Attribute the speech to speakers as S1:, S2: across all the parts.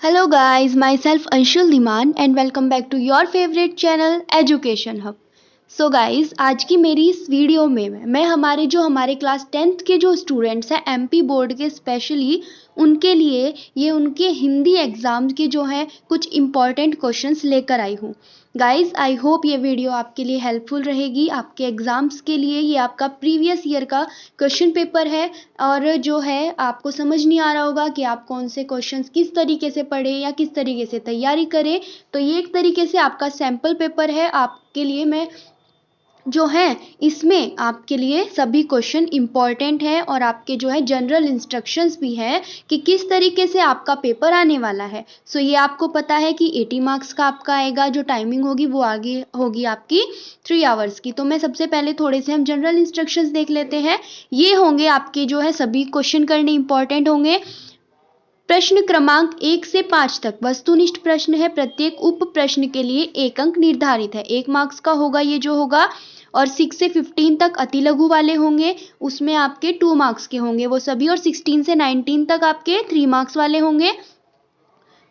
S1: Hello guys, myself Anshul Dhiman and welcome back to your favorite channel Education Hub. So guys आज की मेरी इस video में मैं हमारे क्लास 10th के जो स्टूडेंट्स हैं एमपी बोर्ड के स्पेशली उनके लिए ये उनके हिंदी एग्ज़ाम के जो हैं कुछ इम्पॉर्टेंट क्वेश्चंस लेकर आई हूँ। गाइज आई होप ये वीडियो आपके लिए हेल्पफुल रहेगी आपके एग्ज़ाम्स के लिए। ये आपका प्रीवियस ईयर का क्वेश्चन पेपर है और जो है आपको समझ नहीं आ रहा होगा कि आप कौन से क्वेश्चंस किस तरीके से पढ़ें या किस तरीके से तैयारी करें, तो ये एक तरीके से आपका सैम्पल पेपर है। आपके लिए मैं जो है इसमें आपके लिए सभी क्वेश्चन इम्पॉर्टेंट है और आपके जो है जनरल इंस्ट्रक्शंस भी है कि किस तरीके से आपका पेपर आने वाला है। सो ये आपको पता है कि 80 मार्क्स का आपका आएगा, जो टाइमिंग होगी वो आगे होगी आपकी 3 आवर्स की। तो मैं सबसे पहले थोड़े से हम जनरल इंस्ट्रक्शंस देख लेते हैं। ये होंगे आपके जो है सभी क्वेश्चन करने इम्पॉर्टेंट होंगे। प्रश्न क्रमांक 1 से 5 तक वस्तुनिष्ठ प्रश्न है। प्रत्येक उप प्रश्न के लिए 1 अंक निर्धारित है, 1 मार्क्स का होगा ये जो होगा। और 6 से 15 तक अति लघु वाले होंगे, उसमें आपके 2 मार्क्स के होंगे वो सभी। और 16 से 19 तक आपके 3 मार्क्स वाले होंगे,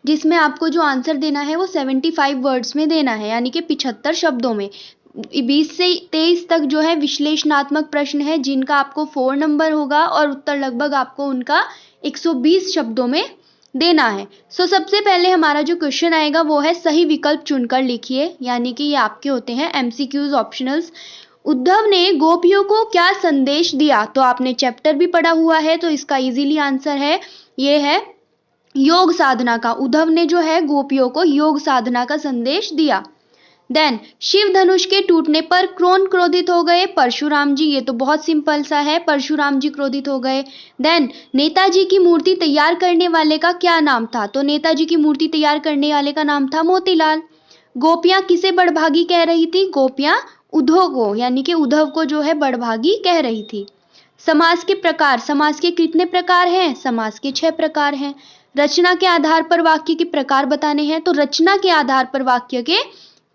S1: जिसमें आपको जो आंसर देना है वो 75 वर्ड्स में देना है, यानी कि 75 शब्दों में। 20 से 23 तक जो है विश्लेषणात्मक प्रश्न है, जिनका आपको 4 नंबर होगा और उत्तर लगभग आपको उनका 120 शब्दों में देना है। सो सबसे पहले हमारा जो क्वेश्चन आएगा वो है सही विकल्प चुनकर लिखिए, यानी कि ये आपके होते हैं एमसीक्यूज ऑप्शनल्स। उद्धव ने गोपियों को क्या संदेश दिया? तो आपने चैप्टर भी पढ़ा हुआ है, तो इसका इजीली आंसर है ये है योग साधना का। उद्धव ने जो है गोपियों को योग साधना का संदेश दिया। देन शिव धनुष के टूटने पर कौन क्रोधित हो गए? परशुराम जी। ये तो बहुत सिंपल सा है, परशुराम जी क्रोधित हो गए। देन नेताजी की मूर्ति तैयार करने वाले का क्या नाम था? तो नेताजी की मूर्ति तैयार करने वाले का नाम था मोतीलाल। गोपियां किसे बड़भागी कह रही थी? गोपियां उद्धव को, यानी कि उद्धव को जो है बड़भागी कह रही थी। समास के प्रकार, समास के कितने प्रकार हैं? समास के 6 प्रकार हैं। रचना के आधार पर वाक्य के प्रकार बताने हैं, तो रचना के आधार पर वाक्य के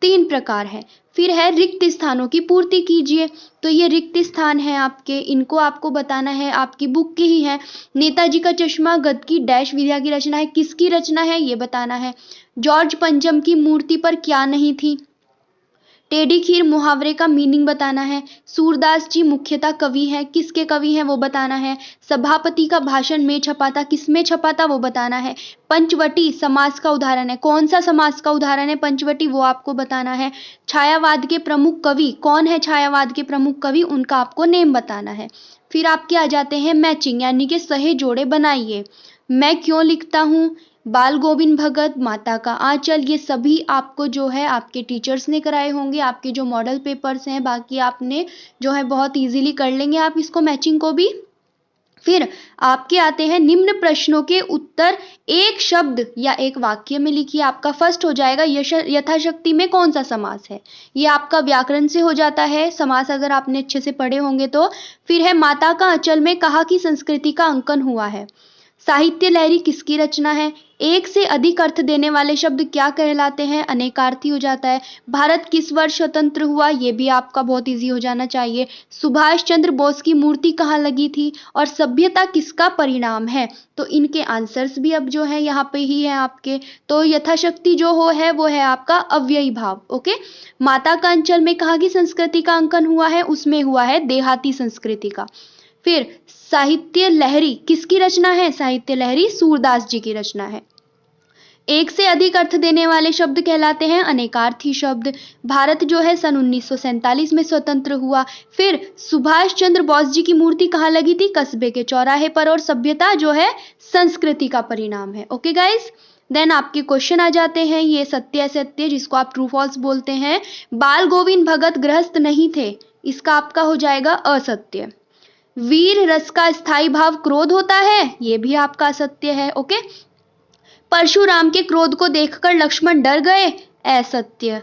S1: 3 प्रकार है। फिर है रिक्त स्थानों की पूर्ति कीजिए, तो ये रिक्त स्थान है आपके, इनको आपको बताना है, आपकी बुक की ही है। नेताजी का चश्मा गद की डैश विद्या की रचना है, किसकी रचना है ये बताना है। जॉर्ज पंचम की मूर्ति पर क्या नहीं थी? टेढ़ी खीर मुहावरे का मीनिंग बताना है। सूरदास जी मुख्यतः कवि हैं, किसके कवि हैं वो बताना है। सभापति का भाषण में छपा था, किस में छपा था वो बताना है। पंचवटी समास का उदाहरण है, कौन सा समास का उदाहरण है पंचवटी, वो आपको बताना है। छायावाद के प्रमुख कवि कौन है? छायावाद के प्रमुख कवि, उनका आपको नेम बताना है। फिर आपके आ जाते हैं मैचिंग, यानी कि सही जोड़े बनाइए। मैं क्यों लिखता हूँ, बाल गोविंद भगत, माता का आंचल, ये सभी आपको जो है आपके टीचर्स ने कराए होंगे। आपके जो मॉडल पेपर्स हैं बाकी आपने जो है बहुत इजीली कर लेंगे आप इसको, मैचिंग को भी। फिर आपके आते हैं निम्न प्रश्नों के उत्तर एक शब्द या एक वाक्य में लिखिए। आपका फर्स्ट हो जाएगा यथाशक्ति में कौन सा समास है, ये आपका व्याकरण से हो जाता है समास, अगर आपने अच्छे से पढ़े होंगे तो। फिर है माता का आंचल में कहा कि संस्कृति का अंकन हुआ है। साहित्य लहरी किसकी रचना है? एक से अधिक अर्थ देने वाले शब्द क्या कहलाते हैं? अनेकार्थी हो जाता है। भारत किस वर्ष स्वतंत्र हुआ? ये भी आपका बहुत इजी हो जाना चाहिए। सुभाष चंद्र बोस की मूर्ति कहाँ लगी थी? और सभ्यता किसका परिणाम है? तो इनके आंसर्स भी अब जो है यहाँ पे ही है आपके। तो यथाशक्ति जो वो है आपका अव्ययी भाव। ओके, माता का अंचल में कहा कि संस्कृति का अंकन हुआ है, उसमें हुआ है देहाती संस्कृति का। फिर साहित्य लहरी किसकी रचना है? साहित्य लहरी सूरदास जी की रचना है। एक से अधिक अर्थ देने वाले शब्द कहलाते हैं अनेकार्थी शब्द। भारत जो है सन 1947 में स्वतंत्र हुआ। फिर सुभाष चंद्र बोस जी की मूर्ति कहाँ लगी थी? कस्बे के चौराहे पर। और सभ्यता जो है संस्कृति का परिणाम है। ओके गाइस, देन आपके क्वेश्चन आ जाते हैं ये सत्य असत्य, जिसको आप ट्रू फॉल्स बोलते हैं। बाल गोविंद भगत गृहस्थ नहीं थे, इसका आपका हो जाएगा असत्य। वीर रस का स्थायी भाव क्रोध होता है, ये भी आपका असत्य है। ओके, परशुराम के क्रोध को देखकर लक्ष्मण डर गए, असत्य।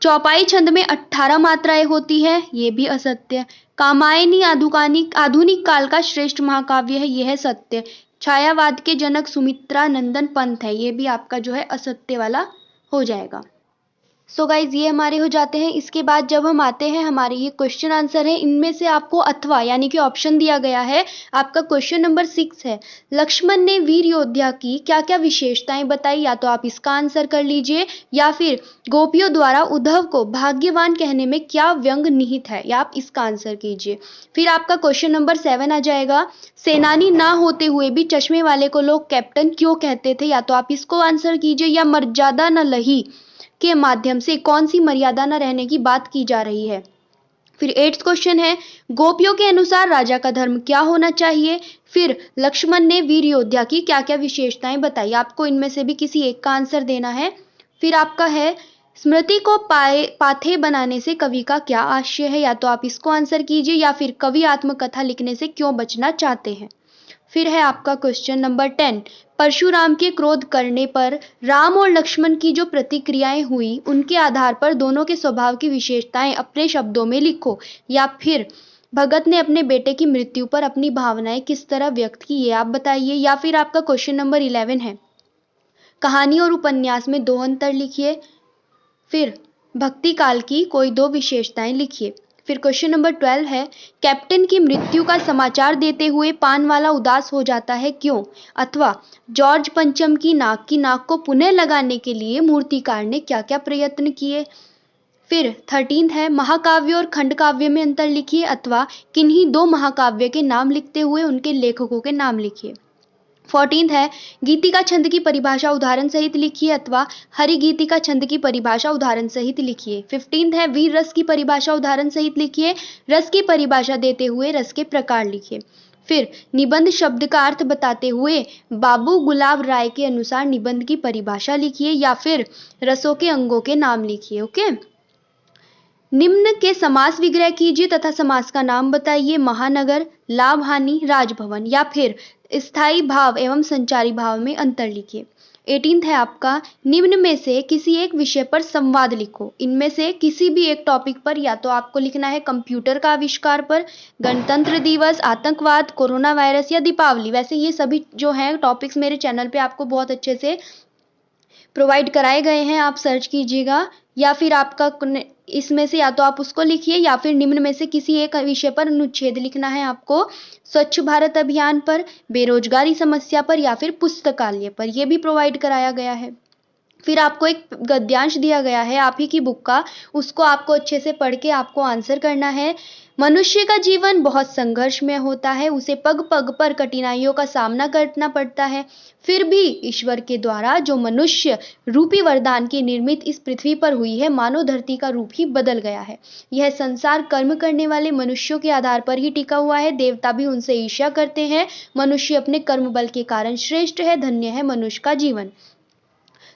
S1: चौपाई छंद में 18 मात्राएं होती है, ये भी असत्य। कामायनी आधुनिक काल का श्रेष्ठ महाकाव्य है, यह है सत्य। छायावाद के जनक सुमित्रा नंदन पंत है, ये भी आपका जो है असत्य वाला हो जाएगा। सो गाइज ये हमारे हो जाते हैं। इसके बाद जब हम आते हैं हमारे ये क्वेश्चन आंसर है, इनमें से आपको अथवा यानी कि ऑप्शन दिया गया है। आपका क्वेश्चन नंबर 6 है, लक्ष्मण ने वीर योद्धा की क्या क्या विशेषताएं बताई। या तो आप इसका आंसर कर लीजिए, या फिर गोपियों द्वारा उद्धव को भाग्यवान कहने में क्या व्यंग निहित है, या आप इसका आंसर कीजिए। फिर आपका क्वेश्चन नंबर 7 आ जाएगा, सेनानी ना होते हुए भी चश्मे वाले को लोग कैप्टन क्यों कहते थे। या तो आप इसको आंसर कीजिए, या मर्यादा न लही के माध्यम से कौन सी मर्यादा न रहने की बात की जा रही है। फिर 8th क्वेश्चन है, गोपियों के अनुसार राजा का धर्म क्या होना चाहिए। फिर लक्ष्मण ने वीर योद्धा की क्या क्या विशेषताएं बताई। आपको इनमें से भी किसी एक का आंसर देना है। फिर आपका है, स्मृति को पाथे बनाने से कवि का क्या आशय है। या तो आप इसको आंसर कीजिए, या फिर कवि आत्मकथा लिखने से क्यों बचना चाहते हैं। फिर है आपका क्वेश्चन नंबर 10, परशुराम के क्रोध करने पर राम और लक्ष्मण की जो प्रतिक्रियाएं हुई उनके आधार पर दोनों के स्वभाव की विशेषताएं अपने शब्दों में लिखो। या फिर भगत ने अपने बेटे की मृत्यु पर अपनी भावनाएं किस तरह व्यक्त की, ये आप बताइए। या फिर आपका क्वेश्चन नंबर 11 है, कहानी और उपन्यास में 2 अंतर लिखिए। फिर भक्ति काल की कोई 2 विशेषताएं लिखिए। फिर क्वेश्चन नंबर 12 है, कैप्टन की मृत्यु का समाचार देते हुए पानवाला उदास हो जाता है क्यों। अथवा जॉर्ज पंचम की नाक को पुनः लगाने के लिए मूर्तिकार ने क्या क्या प्रयत्न किए। फिर 13 है, महाकाव्य और खंडकाव्य में अंतर लिखिए। अथवा किन्हीं 2 महाकाव्य के नाम लिखते हुए उनके लेखकों के नाम लिखिए। 14 है, गीतिका छंद की परिभाषा उदाहरण सहित लिखिए। अथवा हरिगीतिका छंद की परिभाषा उदाहरण सहित लिखिए। 15 है, वीर रस की परिभाषा उदाहरण सहित लिखिए। रस की परिभाषा देते हुए रस के प्रकार लिखिए। फिर निबंध शब्द का अर्थ बताते हुए बाबू गुलाब राय के अनुसार निबंध की परिभाषा लिखिए। या फिर रसों के अंगों के नाम लिखिए। ओके, निम्न के समास विग्रह कीजिए तथा समास का नाम बताइए। महानगर, लाभ हानि, राजभवन। या फिर स्थायी भाव एवं संचारी भाव में अंतर लिखिए। 18 है आपका, निम्न में से किसी एक विषय पर संवाद लिखो। इनमें से किसी भी एक टॉपिक पर, या तो आपको लिखना है कंप्यूटर का आविष्कार पर, गणतंत्र दिवस, आतंकवाद, कोरोना वायरस या दीपावली। वैसे ये सभी जो हैं टॉपिक्स मेरे चैनल पे आपको बहुत अच्छे से प्रोवाइड कराए गए हैं, आप सर्च कीजिएगा। या फिर आपका इसमें से या तो आप उसको लिखिए, या फिर निम्न में से किसी एक विषय पर अनुच्छेद लिखना है आपको। स्वच्छ भारत अभियान पर, बेरोजगारी समस्या पर, या फिर पुस्तकालय पर, यह भी प्रोवाइड कराया गया है। फिर आपको एक गद्यांश दिया गया है आप ही की बुक का, उसको आपको अच्छे से पढ़ के आपको आंसर करना है। मनुष्य का जीवन बहुत संघर्ष में होता है, उसे पग पग पर कठिनाइयों का सामना करना पड़ता है। फिर भी ईश्वर के द्वारा जो मनुष्य रूपी वरदान की निर्मित इस पृथ्वी पर हुई है, मानव धरती का रूप ही बदल गया है। यह संसार कर्म करने वाले मनुष्यों के आधार पर ही टिका हुआ है। देवता भी उनसे ईर्ष्या करते हैं। मनुष्य अपने कर्म बल के कारण श्रेष्ठ है। धन्य है मनुष्य का जीवन।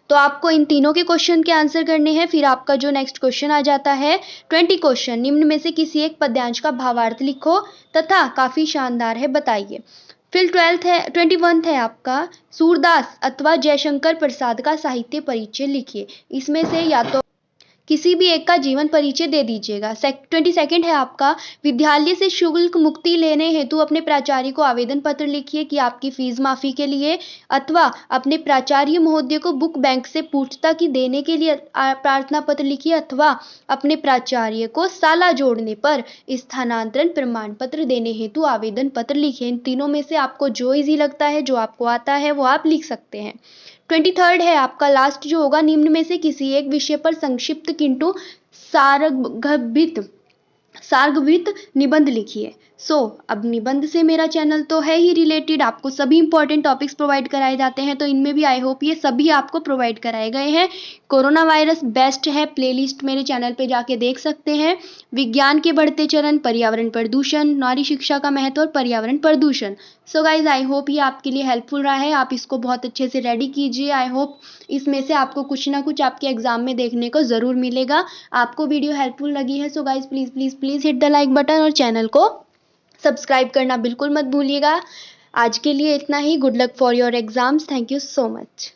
S1: तो आपको इन तीनों के क्वेश्चन के आंसर करने हैं। फिर आपका जो नेक्स्ट क्वेश्चन आ जाता है 20 क्वेश्चन, निम्न में से किसी एक पद्यांश का भावार्थ लिखो तथा काफी शानदार है बताइए। फिर 21 है आपका, सूरदास अथवा जयशंकर प्रसाद का साहित्य परिचय लिखिए। इसमें से या तो किसी भी एक का जीवन परिचय दे दीजिएगा। 22 है आपका, विद्यालय से शुल्क मुक्ति लेने हेतु अपने प्राचार्य को आवेदन पत्र लिखिए कि आपकी फीस माफी के लिए, अथवा अपने प्राचार्य महोदय को बुक बैंक से पूछता की देने के लिए प्रार्थना पत्र लिखिए, अथवा अपने प्राचार्य को साला जोड़ने पर स्थानांतरण प्रमाण पत्र देने हेतु आवेदन पत्र लिखिए। इन तीनों में से आपको जो इजी लगता है, जो आपको आता है, वो आप लिख सकते हैं। 23 है आपका, लास्ट जो होगा, निम्न में से किसी एक विषय पर संक्षिप्त किंतु सारगर्भित निबंध लिखिए। अब निबंध से मेरा चैनल तो है ही रिलेटेड, आपको सभी इंपॉर्टेंट टॉपिक्स प्रोवाइड कराए जाते हैं, तो इनमें भी आई होप ये सभी आपको प्रोवाइड कराए गए हैं। कोरोना वायरस बेस्ट है, प्लेलिस्ट मेरे चैनल पे जाके देख सकते हैं। विज्ञान के बढ़ते चरण, पर्यावरण प्रदूषण, नारी शिक्षा का महत्व और पर्यावरण प्रदूषण। सो गाइज, आई होप ये आपके लिए हेल्पफुल रहा है। आप इसको बहुत अच्छे से रेडी कीजिए। आई होप इसमें से आपको कुछ ना कुछ आपके एग्जाम में देखने को ज़रूर मिलेगा। आपको वीडियो हेल्पफुल लगी है, so guys please please please hit the like button और चैनल को सब्सक्राइब करना बिल्कुल मत भूलिएगा। आज के लिए इतना ही। Good luck for your exams. Thank you so much.